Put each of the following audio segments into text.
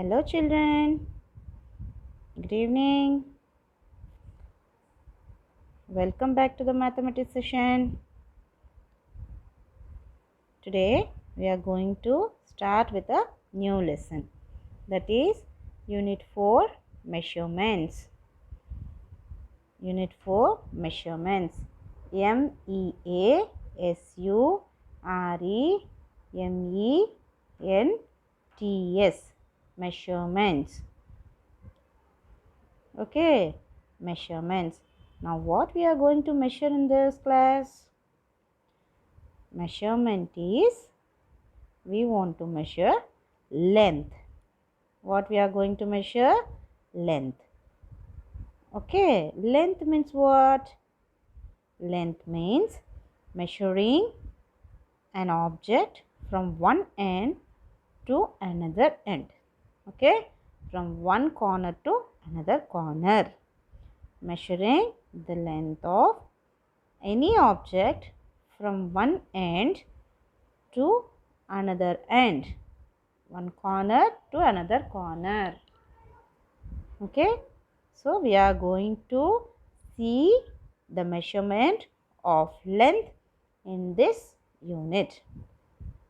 Hello children, good evening. Welcome back to the mathematics session. Today we are going to start with a new lesson, that is Unit 4 Measurements. Unit 4 Measurements. MEASUREMENTS. Measurements. Okay, measurements. Now what we are going to measure in this class? Measurement is, we want to measure length. What we are going to measure? Length. Okay, length means what? Length means measuring an object from one end to another end. Okay, from one corner to another corner. Measuring the length of any object from one end to another end, one corner to another corner. Okay, so we are going to see the measurement of length in this unit.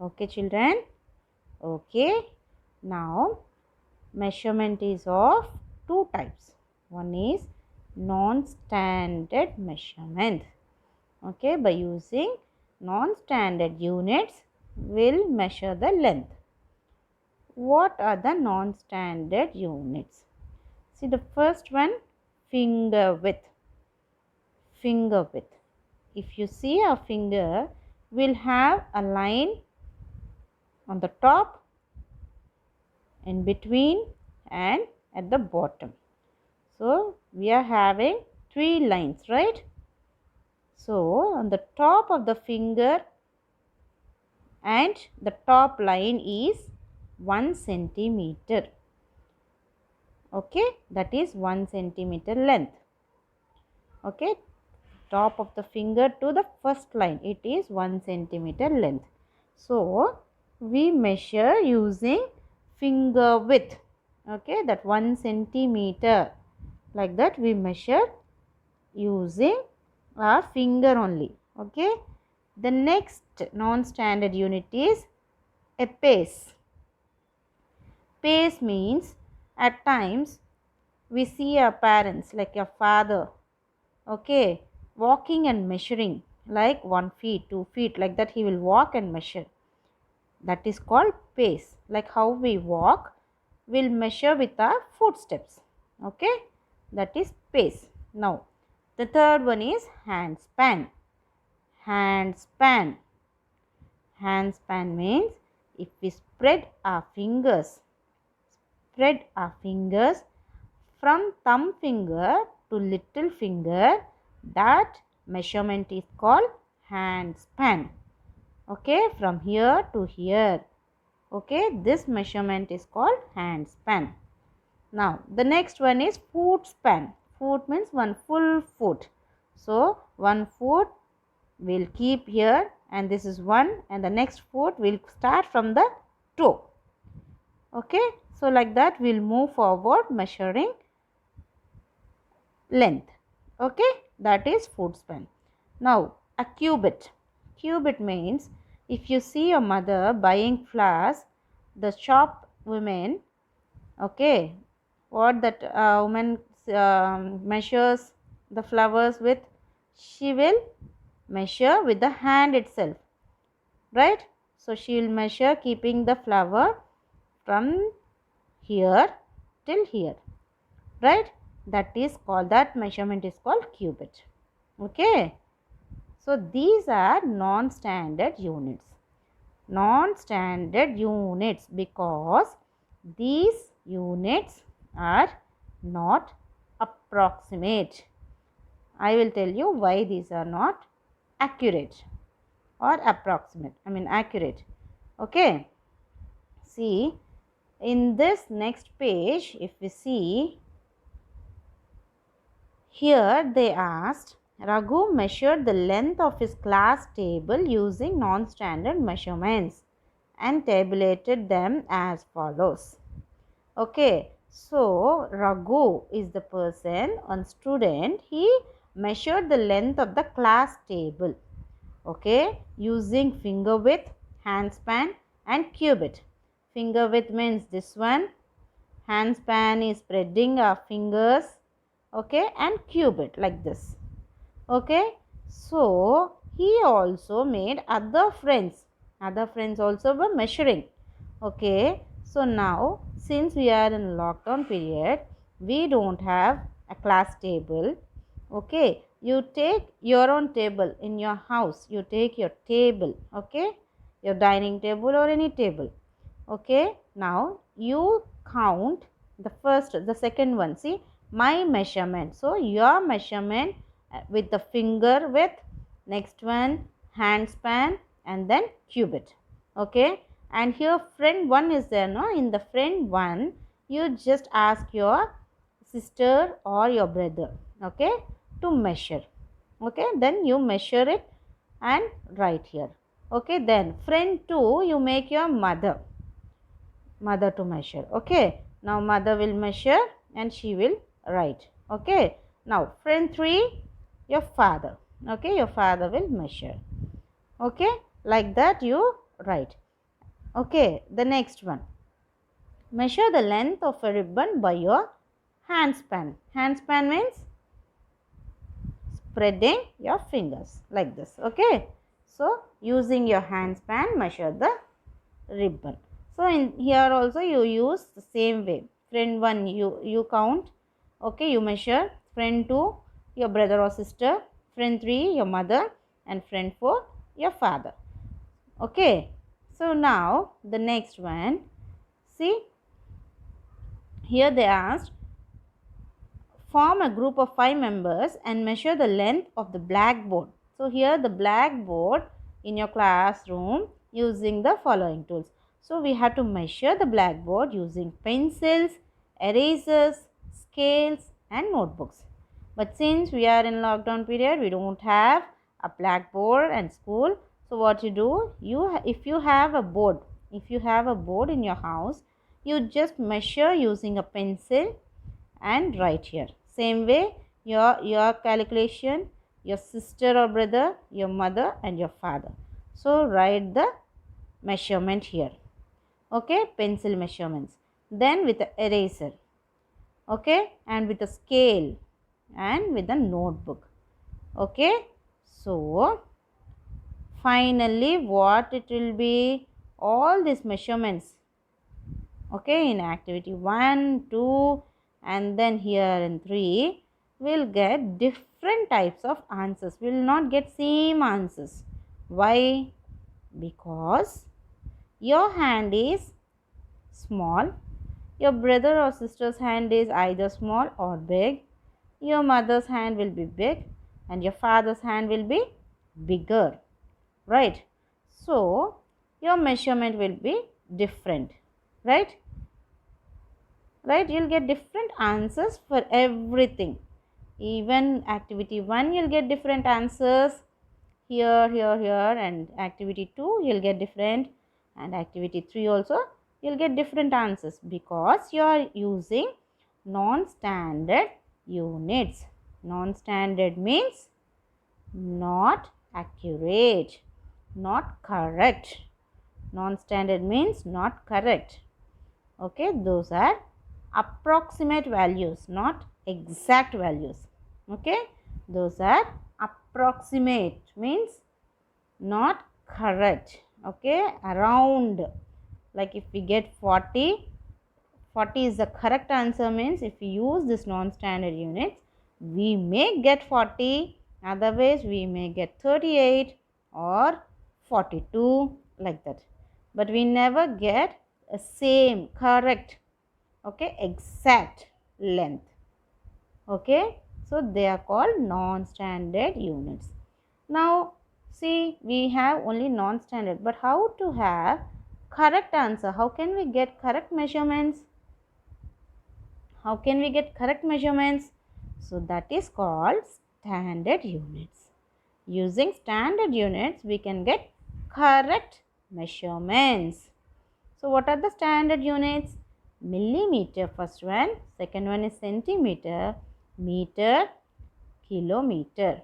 Okay children. Okay, now measurement is of two types. One is non-standard measurement. Okay, by using non-standard units we'll measure the length. What are the non-standard units? See, the first one, finger width. Finger width. If you see a finger, we'll have a line on the top, in between and at the bottom. So we are having three lines, right? So on the top of the finger and the top line is 1 centimeter. Okay, that is 1 centimeter length. Okay, top of the finger to the first line, it is 1 centimeter length. So we measure using finger width. Okay, that 1 centimeter, like that we measure using our finger only. Okay, the next non-standard unit is a pace. Pace means at times we see our parents, like your father, okay, walking and measuring like 1 feet, 2 feet, like that he will walk and measure. That is called pace. Like how we walk, we'll measure with our footsteps. Okay, that is pace. Now the third one is handspan. Handspan. Handspan means if we spread our fingers from thumb finger to little finger, that measurement is called handspan. Okay, from here to here. Okay, this measurement is called handspan. Now the next one is foot span. Foot means one full foot. So one foot we'll keep here, and this is one, and the next foot will start from the toe. Okay, so like that we'll move forward measuring length. Okay, that is foot span. Now a cubit. Cubit means if you see your mother buying flowers, the shop women, okay, what that woman measures the flowers with, she will measure with the hand itself, right? So she will measure keeping the flower from here till here, right? That is called, that measurement is called cubit. Okay, so these are non-standard units. Non-standard units because these units are not approximate. I will tell you why these are not accurate or approximate. I mean accurate. Okay, see, in this next page, if we see, here they asked, Raghu measured the length of his class table using non-standard measurements and tabulated them as follows. Okay, so Raghu is the person, one student. He measured the length of the class table. Okay, using finger width, hand span and cubit. Finger width means this one. Hand span is spreading our fingers. Okay, and cubit like this. Okay, so he also made other friends. Other friends also were measuring. Okay, so now since we are in lockdown period, we don't have a class table. Okay, you take your own table in your house. You take your table. Okay, your dining table or any table. Okay, now you count the second one. See, my measurement. So your measurement with the finger width, next one hand span and then cubit. Okay, and here friend 1 is there. No, in the friend 1 you just ask your sister or your brother, okay, to measure. Okay, then you measure it and write here. Okay, then friend 2 you make your mother to measure. Okay, now mother will measure and she will write. Okay, now friend 3 your father. Okay, your father will measure. Okay, like that you write. Okay, the next one, measure the length of a ribbon by your hand span. Hand span means spreading your fingers like this. Okay, so using your hand span measure the ribbon. So in here also you use the same way. Friend 1 you count. Okay, you measure. Friend 2 your brother or sister. Friend 3 your mother and friend 4 your father. Okay, so now the next one, see, here they asked, form a group of 5 members and measure the length of the blackboard. So here the blackboard in your classroom using the following tools. So we have to measure the blackboard using pencils, erasers, scales and notebooks. But since we are in lockdown period, we don't have a blackboard and school. So what you do, if you have a board in your house, you just measure using a pencil and write here. Same way, your calculation, your sister or brother, your mother and your father. So write the measurement here. Okay, pencil measurements. Then with the eraser. Okay, and with a scale and with a notebook. Okay, so finally what it will be, all these measurements. Okay, in activity 1, 2 and then here in 3 we'll get different types of answers. We will not get same answers. Why? Because your hand is small, your brother or sister's hand is either small or big, your mother's hand will be big and your father's hand will be bigger, right? So your measurement will be different, right? You'll get different answers for everything. Even activity 1 you'll get different answers, here and activity 2 you'll get different, and activity 3 also you'll get different answers because you are using non-standard units. Non-standard means not accurate, not correct. Non-standard means not correct. Okay, those are approximate values, not exact values. Okay, those are approximate means not correct. Okay, around, like if we get 40 is the correct answer, means if we use this non-standard units we may get 40, otherwise we may get 38 or 42 like that, but we never get a same correct, okay, exact length. Okay, so they are called non-standard units. Now see, we have only non-standard, but how to have correct answer? How can we get correct measurements? How can we get correct measurements? So that is called standard units. Using standard units we can get correct measurements. So what are the standard units? millimeter first one, second one is centimeter, meter, kilometer.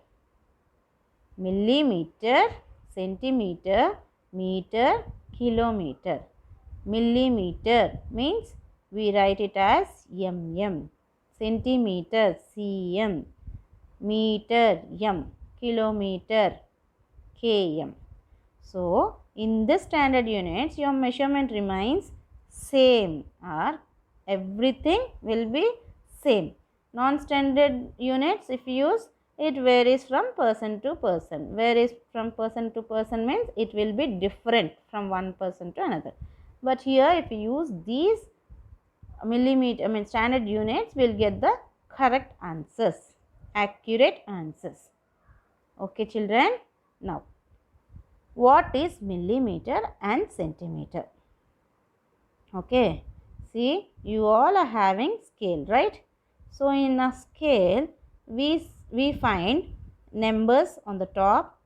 Millimeter, centimeter, meter, kilometer. Millimeter means we write it as mm. Centimeter, cm. Meter, m. Kilometer, km. So, in this standard units, your measurement remains same, or everything will be same. Non-standard units, if you use, it varies from person to person. Varies from person to person means it will be different from one person to another. But here, if you use these standard units, we'll get the correct answers, accurate answers. Okay, children. Now, what is millimeter and centimeter? Okay, see, you all are having scale, right? So in a scale, we find numbers on the top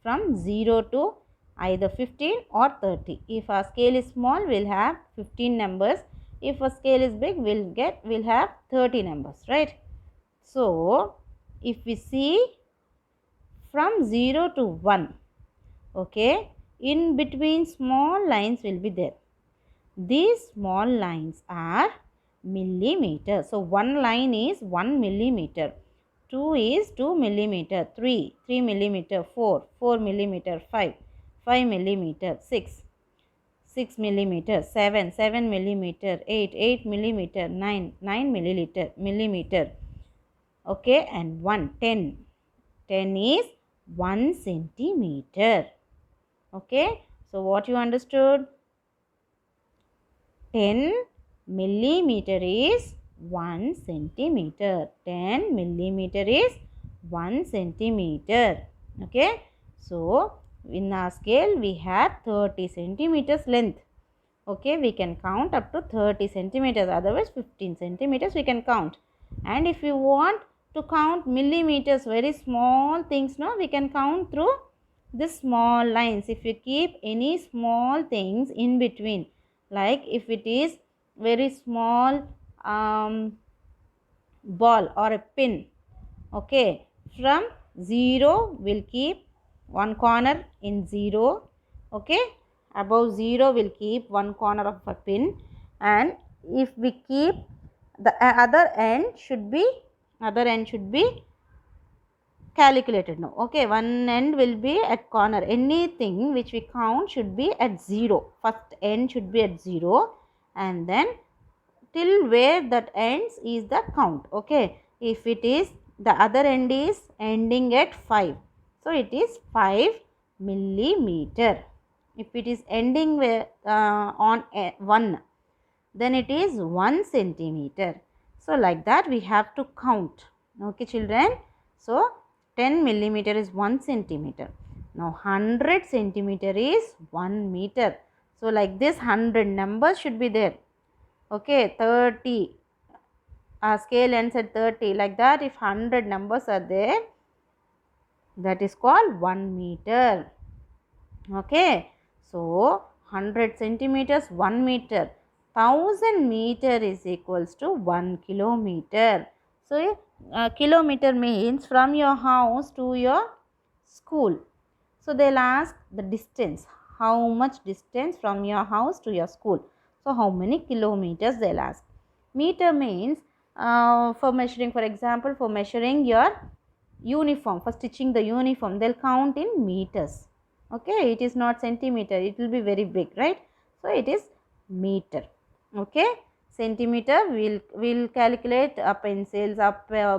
from 0 to either 15 or 30. If our scale is small, we'll have 15 numbers. If a scale is big, we'll have 30 numbers, right? So if we see from 0 to 1, okay, in between small lines will be there. These small lines are millimeter. So one line is 1 millimeter, 2 is 2 millimeter, 3 millimeter, 4 millimeter, 5 millimeter, 6 millimeter, 7 millimeter, 8 millimeter, 9 millimeter. Okay, and 10 is 1 centimeter. Okay, so what you understood? 10 millimeter is 1 centimeter. 10 millimeter is 1 centimeter. Okay, so in our scale we have 30 centimeters length. Okay, we can count up to 30 centimeters, otherwise 15 centimeters we can count. And if you want to count millimeters, very small things, no, we can count through this small lines. If you keep any small things in between, like if it is very small ball or a pin, okay, from 0 we'll keep one corner in 0, okay, above 0 we'll keep one corner of a pin, and if we keep the other end should be calculated now. Okay, one end will be at corner. Anything which we count should be at 0. First end should be at 0, and then till where that ends is the count. Okay, if it is the other end is ending at 5, so it is 5 millimeter. If it is ending where, on 1, then it is 1 centimeter. So like that we have to count. Okay, children. So 10 millimeter is 1 centimeter. Now 100 centimeter is 1 meter. So like this 100 numbers should be there. Okay, 30. Our scale ends at 30. Like that, if 100 numbers are there, that is called 1 meter. Okay, so 100 centimeters, 1 meter. 1000 meter is equals to 1 kilometer. So kilometer means from your house to your school. So they'll ask the distance, how much distance from your house to your school. So how many kilometers they'll ask. Meter means for measuring, for example, for measuring your uniform, for stitching the uniform, they'll count in meters. Okay, it is not centimeter, it will be very big, right? So it is meter. Okay, centimeter we'll calculate pencils,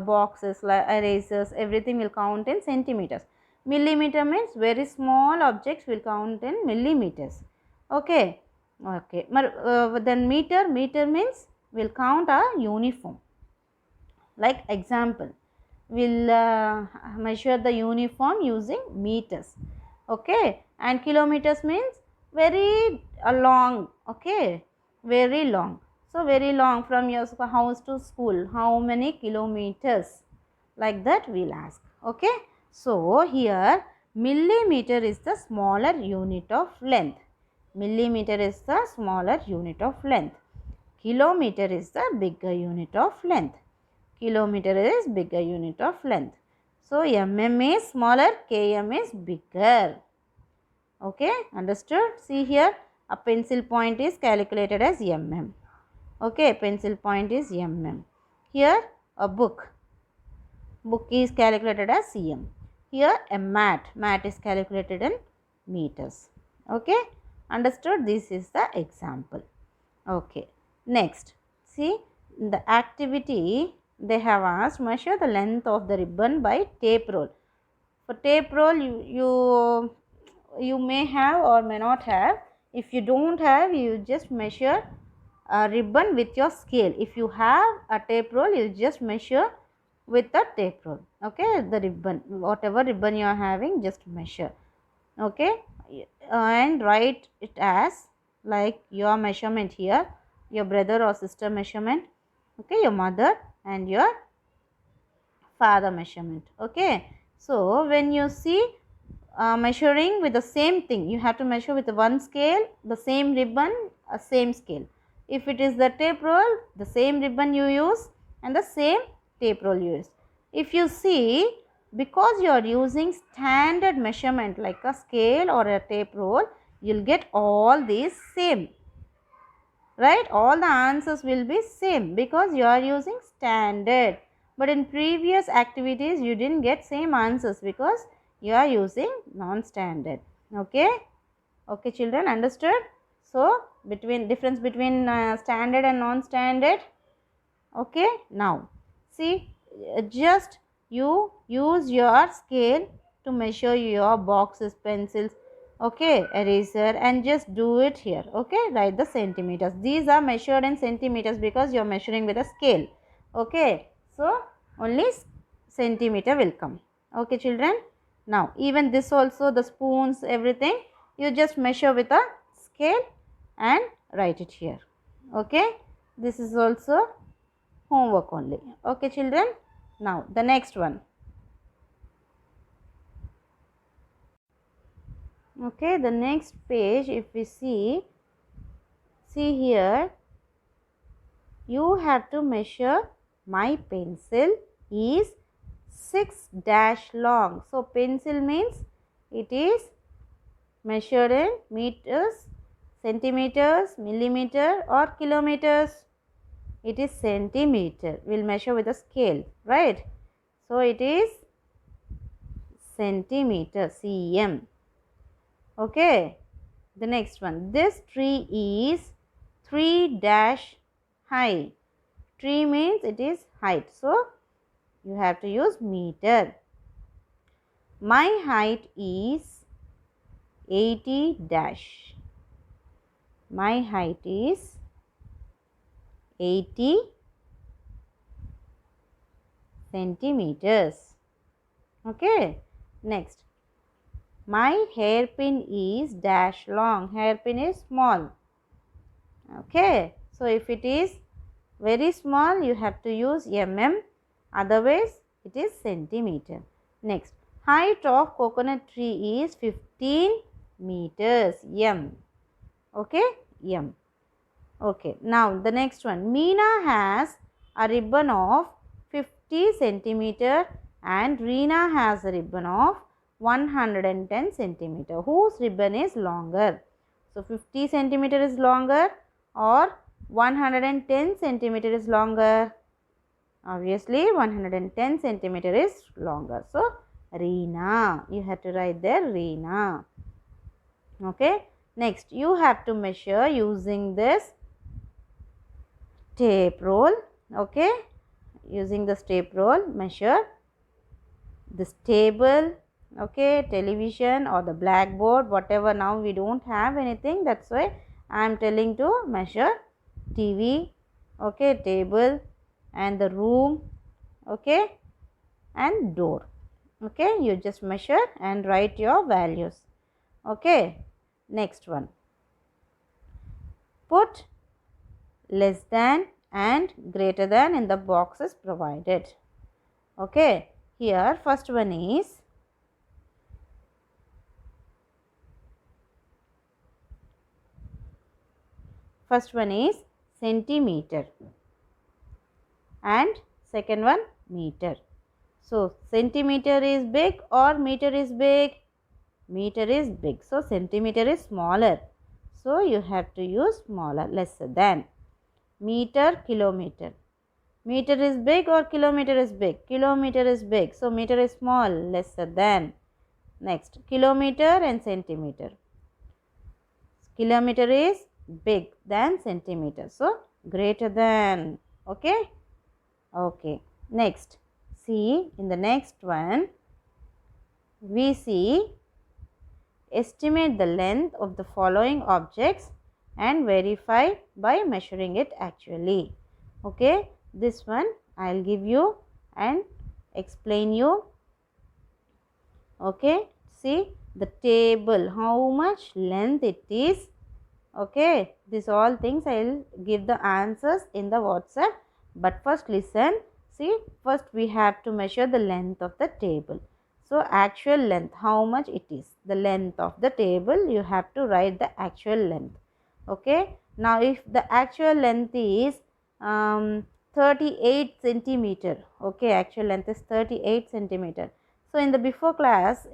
boxes, erasers, everything will count in centimeters. Millimeter means very small objects will count in millimeters. Okay, then meter means we'll count a uniform. Like example, we'll measure the uniform using meters. Okay, and kilometers means very long. Okay, very long. So very long from your house to school, how many kilometers, like that we'll ask. Okay, so here millimeter is the smaller unit of length. Millimeter is the smaller unit of length. kilometer is the bigger unit of length. Kilometer is bigger unit of length. So mm is smaller, km is bigger. Okay, understood? See here, a pencil point is calculated as mm. Okay, pencil point is mm. Here, a book is calculated as cm. Here, a mat is calculated in meters. Okay, understood? This is the example. Okay, next, see, in the activity they have asked measure the length of the ribbon by tape roll. For tape roll, you may have or may not have. If you don't have, you just measure a ribbon with your scale. If you have a tape roll, you just measure with the tape roll. Okay, the ribbon, whatever ribbon you are having, just measure. Okay, and write it as like your measurement here, your brother or sister measurement, okay, your mother and your father measurement. Okay, so when you see measuring with the same thing, you have to measure with one scale, the same ribbon, a same scale. If it is the tape roll, the same ribbon you use and the same tape roll you use. If you see, because you are using standard measurement like a scale or a tape roll, you'll get all these same, right? All the answers will be same because you are using standard. But in previous activities, you didn't get same answers because you are using non-standard. Okay, okay children, understood? So difference between standard and non-standard. Okay, now see, just you use your scale to measure your boxes, pencils, okay, eraser, and just do it here. Okay, write the centimeters. These are measured in centimeters because you are measuring with a scale. Okay, so only centimeter will come. Okay children, now even this also, the spoons, everything, you just measure with a scale and write it here. Okay, this is also homework only. Okay children, now the next one. Okay, the next page, if we see here, you have to measure my pencil is 6 dash long. So pencil means it is measured in meters, centimeters, millimeter or kilometers. It is centimeter. We'll measure with a scale, right? So it is centimeter, cm. Okay, the next one. This tree is 3 dash high. Tree means it is height. So you have to use meter. My height is 80 dash. My height is 80 centimeters. Okay, next. My hairpin is dash long. Hairpin is small. Okay, so if it is very small, you have to use mm. Otherwise, it is centimeter. Next, height of coconut tree is 15 meters. M. Okay, M. Okay, now the next one. Meena has a ribbon of 50 centimeter and Reena has a ribbon of 110 centimeter. Whose ribbon is longer? So 50 centimeter is longer or 110 centimeter is longer? Obviously 110 centimeter is longer. So Reena, you have to write there Reena. Okay, next you have to measure using this tape roll. Okay, using this tape roll, measure this table, okay, television or the blackboard, whatever. Now we don't have anything, that's why I am telling to measure TV, okay, table and the room, okay, and door. Okay, you just measure and write your values. Okay, next one. Put less than and greater than in the boxes provided. Okay, here first one is centimeter and second one meter. So centimeter is big or meter is big? Meter is big. So centimeter is smaller. So you have to use smaller, lesser than. Meter, kilometer. Meter is big or kilometer is big? Kilometer is big. So meter is small, lesser than. Next, kilometer and centimeter. Kilometer is big than centimeter. So greater than. Okay. Okay. Next, see in the next one, we see estimate the length of the following objects and verify by measuring it actually. Okay, this one I will give you and explain you. Okay, see the table, how much length it is. Okay, these all things I will give the answers in the WhatsApp, but first listen. See, first we have to measure the length of the table. So actual length, how much it is, the length of the table, you have to write the actual length. Okay, now if the actual length is 38 centimeter, okay, actual length is 38 centimeter. So in the before class,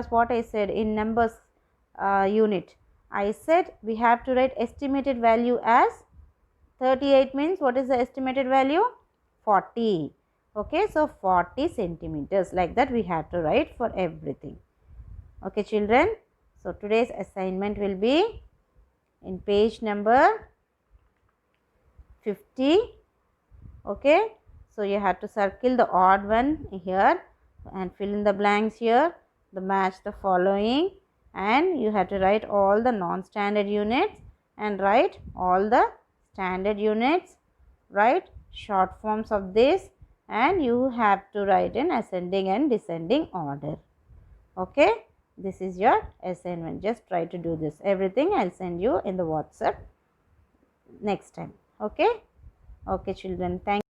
what I said in numbers unit, I said we have to write estimated value as 38 means what is the estimated value? 40. Okay, so 40 centimeters, like that we have to write for everything. Okay children, so today's assignment will be in page number 50. Okay, so you have to circle the odd one here and fill in the blanks here, the match the following, and you have to write all the non-standard units and write all the standard units, write short forms of this, and you have to write in ascending and descending order. Okay, this is your assignment. Just try to do this. Everything I'll send you in the WhatsApp next time. Okay, okay children, thank you.